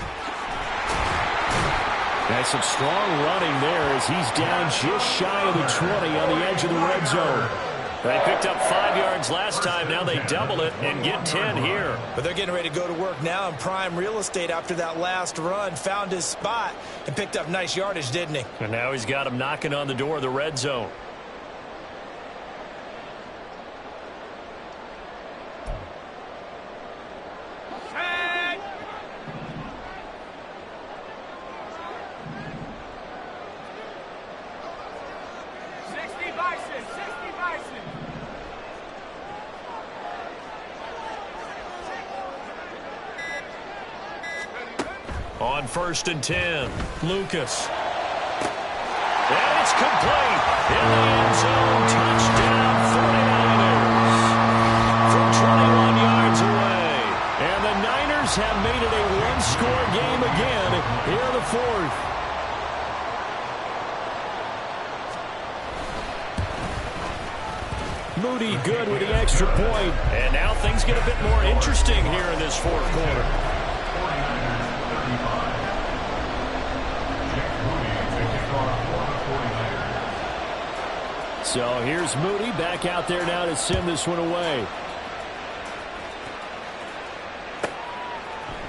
Speaker 6: That's some strong running there as he's down just shy of the 20 on the edge of the red zone.
Speaker 1: They picked up 5 yards last time. Now they double it and get 10 here.
Speaker 4: But they're getting ready to go to work now in prime real estate after that last run. Found his spot and picked up nice yardage, didn't he?
Speaker 1: And now he's got him knocking on the door of the red zone. On 1st and 10, Lucas. And it's complete. In the end zone, touchdown 49ers. From 21 yards away. And the Niners have made it a one-score game again here in the 4th.
Speaker 6: Moody good with the extra point.
Speaker 1: And now things get a bit more interesting here in this 4th quarter.
Speaker 6: So here's Moody back out there now to send this one away.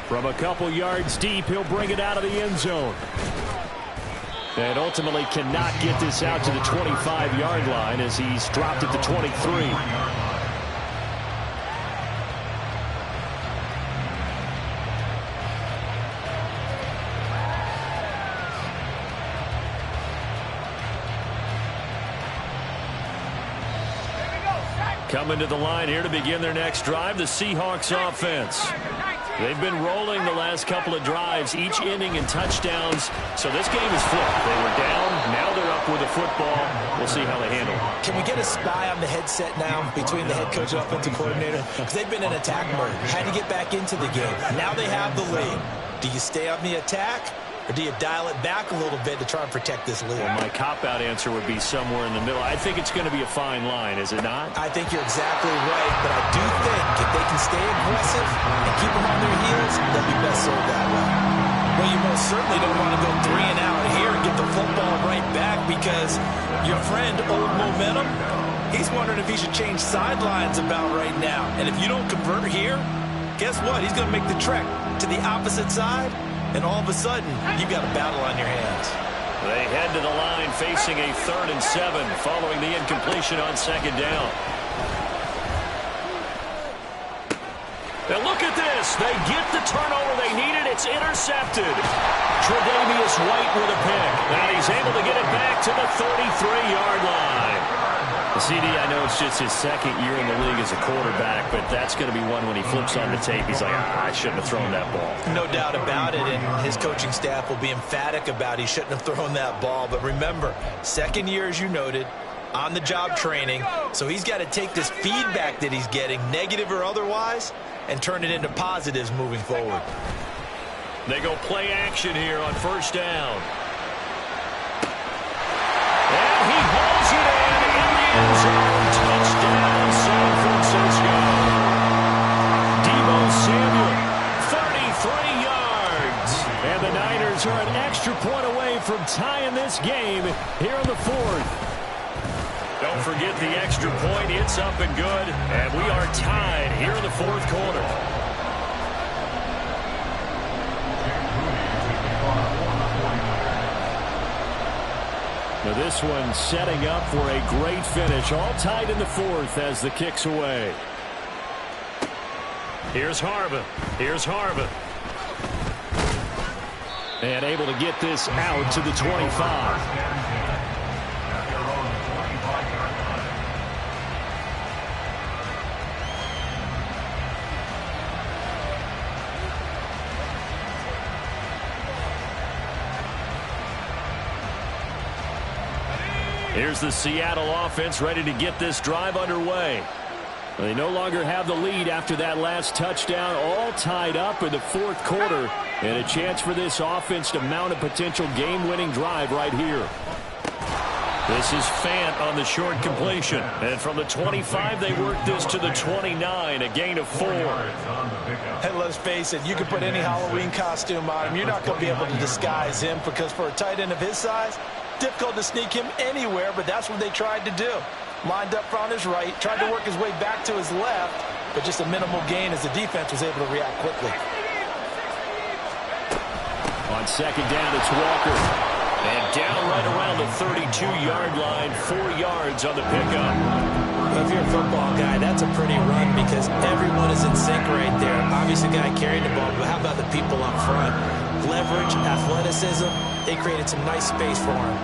Speaker 6: From a couple yards deep, he'll bring it out of the end zone. And ultimately cannot get this out to the 25-yard line as he's dropped at the 23.
Speaker 1: Coming to the line here to begin their next drive, the Seahawks offense. They've been rolling the last couple of drives, each inning in touchdowns. So this game is flipped. They were down, now they're up with the football. We'll see how they handle it.
Speaker 4: Can we get a spy on the headset now between the head coach and offensive coordinator? Because they've been in attack mode. Had to get back into the game. Now they have the lead. Do you stay on the attack? Or do you dial it back a little bit to try and protect this lead?
Speaker 1: Well, my cop-out answer would be somewhere in the middle. I think it's going to be a fine line, is it not?
Speaker 4: I think you're exactly right, but I do think if they can stay aggressive and keep them on their heels, they'll be best served that way. Well, you most certainly don't want to go 3 and out here and get the football right back because your friend, Old Momentum, he's wondering if he should change sidelines about right now. And if you don't convert here, guess what? He's going to make the trek to the opposite side. And all of a sudden, you've got a battle on your hands.
Speaker 1: They head to the line facing a 3rd and 7 following the incompletion on 2nd down. And look at this. They get the turnover they needed. It's intercepted. Tre'Davious White with a pick. And he's able to get it back to the 33-yard line. CD, I know it's just his second year in the league as a quarterback, but that's going to be one when he flips on the tape. He's like, I shouldn't have thrown that ball.
Speaker 4: No doubt about it, and his coaching staff will be emphatic about he shouldn't have thrown that ball. But remember, second year, as you noted, on-the-job training, so he's got to take this feedback that he's getting, negative or otherwise, and turn it into positives moving forward.
Speaker 1: They go play action here on first down. And he holds it in the end zone. Touchdown, San Francisco. Deebo Samuel, 33 yards. And the Niners are an extra point away from tying this game here in the fourth. Don't forget the extra point. It's up and good. And we are tied here in the fourth quarter. Now this one setting up for a great finish. All tied in the fourth as the kick's away. Here's Harvin. Here's Harvin. And able to get this out to the 25. Here's the Seattle offense ready to get this drive underway. They no longer have the lead after that last touchdown, all tied up in the fourth quarter, and a chance for this offense to mount a potential game-winning drive right here. This is Fant on the short completion, and from the 25 they work this to the 29, a gain of 4.
Speaker 2: And let's face it, you can put any Halloween costume on him. You're not going to be able to disguise him, because for a tight end of his size, difficult to sneak him anywhere, but that's what they tried to do. Lined up on his right, tried to work his way back to his left, but just a minimal gain as the defense was able to react quickly.
Speaker 1: On second down, it's Walker. And down right around the 32-yard line, 4 yards on the pickup.
Speaker 7: Well, if you're a football guy, that's a pretty run because everyone is in sync right there. Obviously, the guy carrying the ball, but how about the people up front? Leverage, athleticism, they created some nice space for him.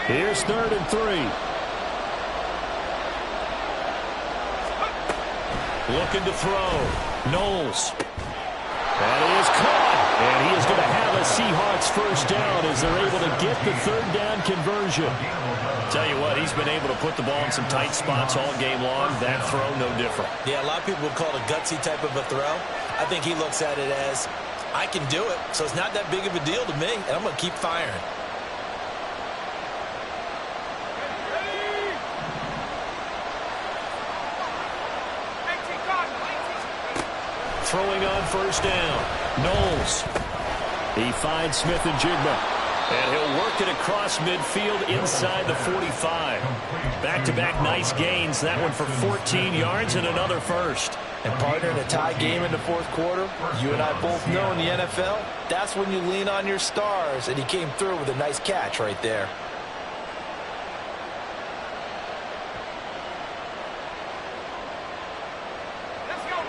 Speaker 6: Here's 3rd and 3.
Speaker 1: Looking to throw. Knowles. That is caught. And he is going to have a Seahawks first down as they're able to get the 3rd down conversion. Tell you what, he's been able to put the ball in some tight spots all game long. That throw, no different.
Speaker 7: Yeah, a lot of people would call it a gutsy type of a throw. I think he looks at it as, I can do it, so it's not that big of a deal to me, and I'm going to keep firing.
Speaker 1: Throwing on first down. Knowles. He finds Smith and Jigba. And he'll work it across midfield inside the 45. Back-to-back nice gains. That one for 14 yards and another first.
Speaker 2: And partner, in a tie game in the fourth quarter, you and I both know in the NFL, that's when you lean on your stars. And he came through with a nice catch right there.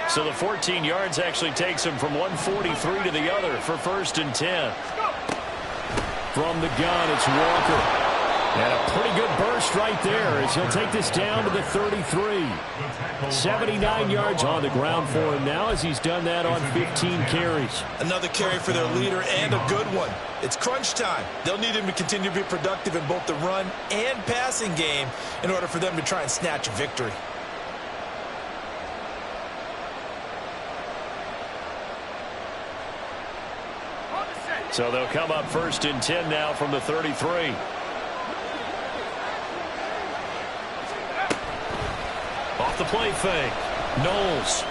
Speaker 1: So the 14 yards actually takes him from 143 to the other for 1st and 10. From the gun, it's Walker. And a pretty good burst right there as he'll take this down to the 33. 79 yards on the ground for him now as he's done that on 15 carries.
Speaker 4: Another carry for their leader and a good one. It's crunch time. They'll need him to continue to be productive in both the run and passing game in order for them to try and snatch a victory.
Speaker 1: So they'll come up 1st and 10 now from the 33. Off the play fake. Knowles.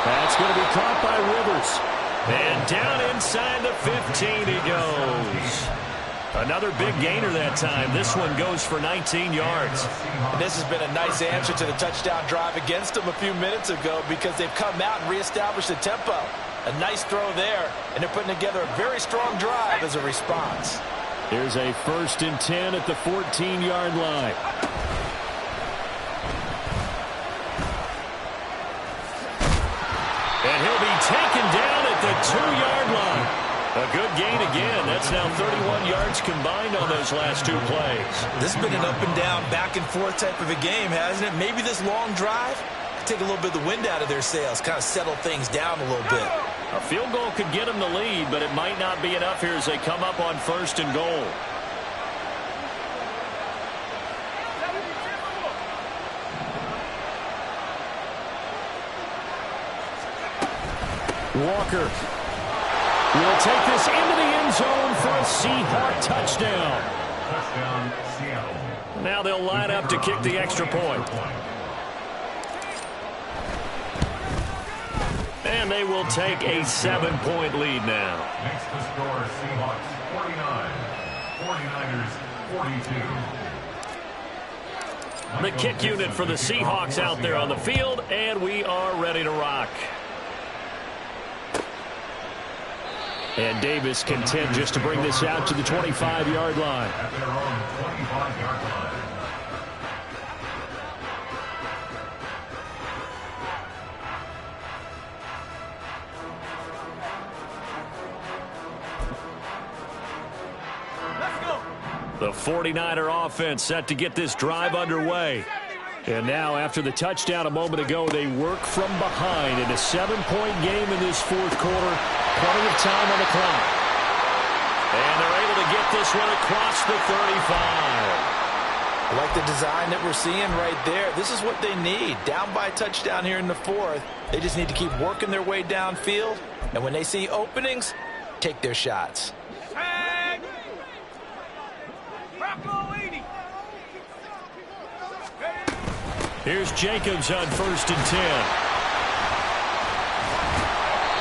Speaker 1: That's going to be caught by Rivers. And down inside the 15 he goes. Another big gainer that time. This one goes for 19 yards.
Speaker 2: And this has been a nice answer to the touchdown drive against them a few minutes ago because they've come out and reestablished the tempo. A nice throw there, and they're putting together a very strong drive as a response.
Speaker 1: Here's a 1st and 10 at the 14-yard line. And he'll be taken down at the 2-yard line. A good gain again. That's now 31 yards combined on those last 2 plays.
Speaker 4: This has been an up and down, back and forth type of a game, hasn't it? Maybe this long drive could take a little bit of the wind out of their sails, kind of settle things down a little bit.
Speaker 1: A field goal could get them the lead, but it might not be enough here as they come up on 1st and goal. Walker will take this into the end zone for a Seahawk touchdown.
Speaker 5: Touchdown, Seattle.
Speaker 1: Now they'll line up to kick the extra point. And they will take a 7-point lead now.
Speaker 5: Next to score, Seahawks 49, 49ers 42.
Speaker 1: The kick unit for the Seahawks out there on the field, and we are ready to rock. And Davis content just to bring this out to the 25-yard line.
Speaker 5: At their own 25-yard line.
Speaker 1: The 49er offense set to get this drive underway. And now, after the touchdown a moment ago, they work from behind in a 7-point game in this 4th quarter. Plenty of time on the clock. And they're able to get this one across the 35.
Speaker 2: I like the design that we're seeing right there. This is what they need. Down by a touchdown here in the 4th. They just need to keep working their way downfield. And when they see openings, take their shots.
Speaker 3: Tag! Bravo 80!
Speaker 1: Here's Jacobs on 1st and 10.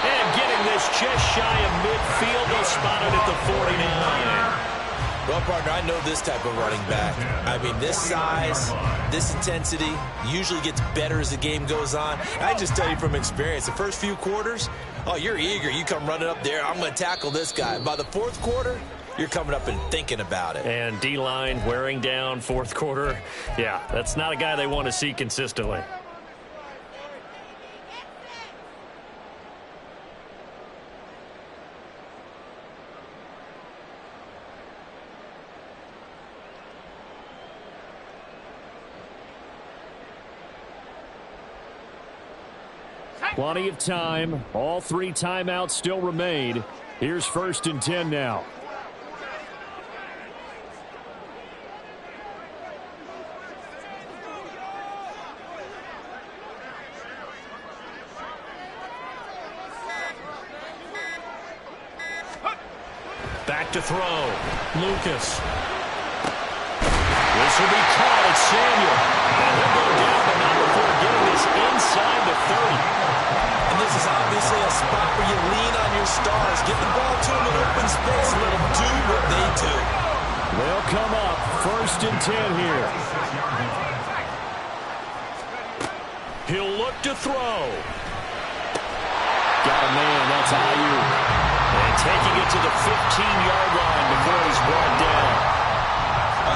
Speaker 1: And getting this just shy of midfield. They'll spot it at the 49.
Speaker 4: Well, partner, I know this type of running back. I mean, this size, this intensity usually gets better as the game goes on. I just tell you from experience, the first few quarters, oh, you're eager. You come running up there, I'm going to tackle this guy. By the 4th quarter, you're coming up and thinking about it.
Speaker 1: And D-line wearing down 4th quarter. Yeah, that's not a guy they want to see consistently. Plenty of time. All 3 timeouts still remain. Here's 1st and 10 now. Back to throw. Lucas. This will be caught at Samuel. And he'll go down, but not before getting this inside the 30.
Speaker 4: And this is obviously a spot where you lean on your stars. Get the ball to them in open space and let them do what they do.
Speaker 1: They'll come up 1st and 10 here. He'll look to throw. Got a man. That's Ayuk. And taking it to the 15-yard line before he's brought down.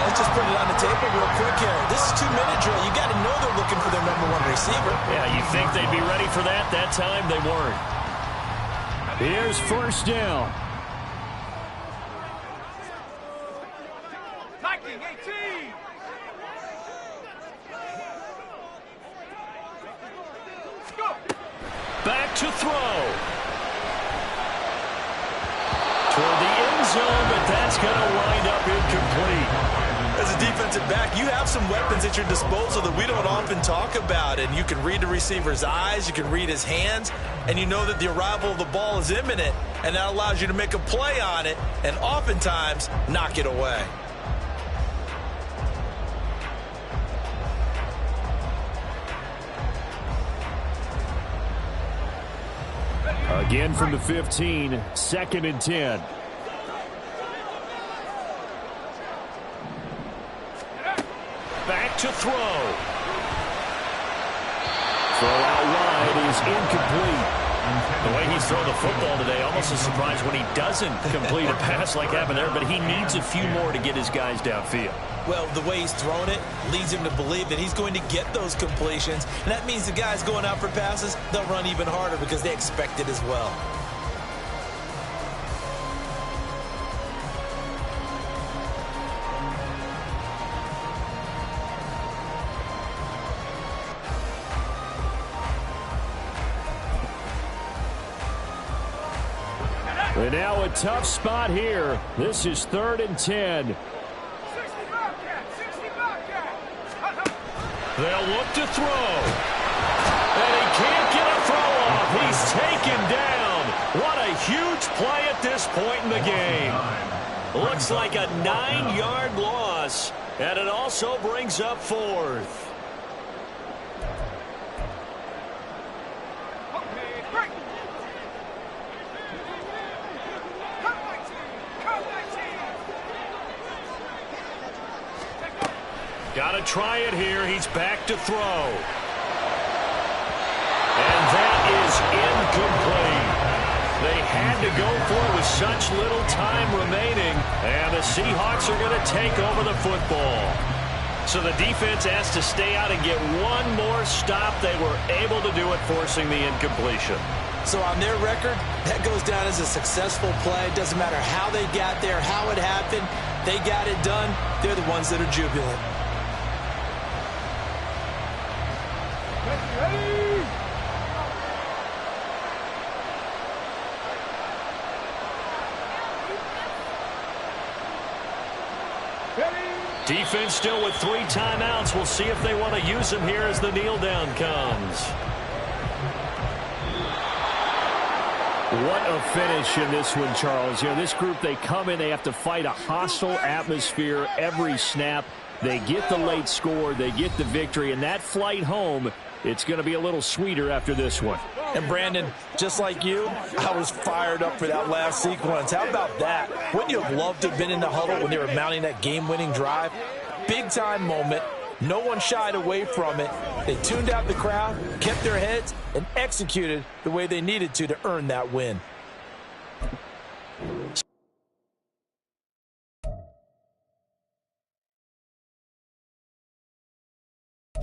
Speaker 4: Let's just put it on the table real quick here. This is 2-minute drill. You got to know they're looking for their #1 receiver.
Speaker 1: Yeah, you think they'd be ready for that? That time they weren't. Here's 1st down.
Speaker 3: Viking 18! Go!
Speaker 1: Back to throw. Toward the end zone, but that's going to wind up incomplete.
Speaker 4: As a defensive back, you have some weapons at your disposal that we don't often talk about. And you can read the receiver's eyes, you can read his hands, and you know that the arrival of the ball is imminent, and that allows you to make a play on it and oftentimes knock it away.
Speaker 1: Again from the 15, 2nd and 10. Back to throw. Throw out wide is incomplete. The way he's thrown the football today, almost a surprise when he doesn't complete a pass like happened there, but he needs a few more to get his guys downfield.
Speaker 7: Well, the way he's thrown it leads him to believe that he's going to get those completions, and that means the guys going out for passes, they'll run even harder because they expect it as well.
Speaker 6: And now a tough spot here. This is 3rd and 10.
Speaker 3: 60 Bobcat, 60 Bobcat.
Speaker 1: They'll look to throw. And he can't get a throw off. He's taken down. What a huge play at this point in the game. Looks like a 9-yard loss. And it also brings up 4th.
Speaker 3: Okay, break. Come 19, come 19.
Speaker 1: Got to try it here. He's back to throw. And that is incomplete. They had to go for it with such little time remaining. And the Seahawks are going to take over the football. So the defense has to stay out and get one more stop. They were able to do it, forcing the incompletion.
Speaker 7: So on their record, that goes down as a successful play. It doesn't matter how they got there, how it happened. They got it done. They're the ones that are jubilant.
Speaker 3: Ready?
Speaker 1: Defense still with 3 timeouts. We'll see if they want to use them here as the kneel down comes.
Speaker 6: What a finish in this one, Charles. You know, this group, they come in, they have to fight a hostile atmosphere every snap. They get the late score, they get the victory, and that flight home, it's going to be a little sweeter after this one.
Speaker 2: And Brandon, just like you, I was fired up for that last sequence. How about that? Wouldn't you have loved to have been in the huddle when they were mounting that game-winning drive? Big-time moment. No one shied away from it. They tuned out the crowd, kept their heads, and executed the way they needed to earn that win.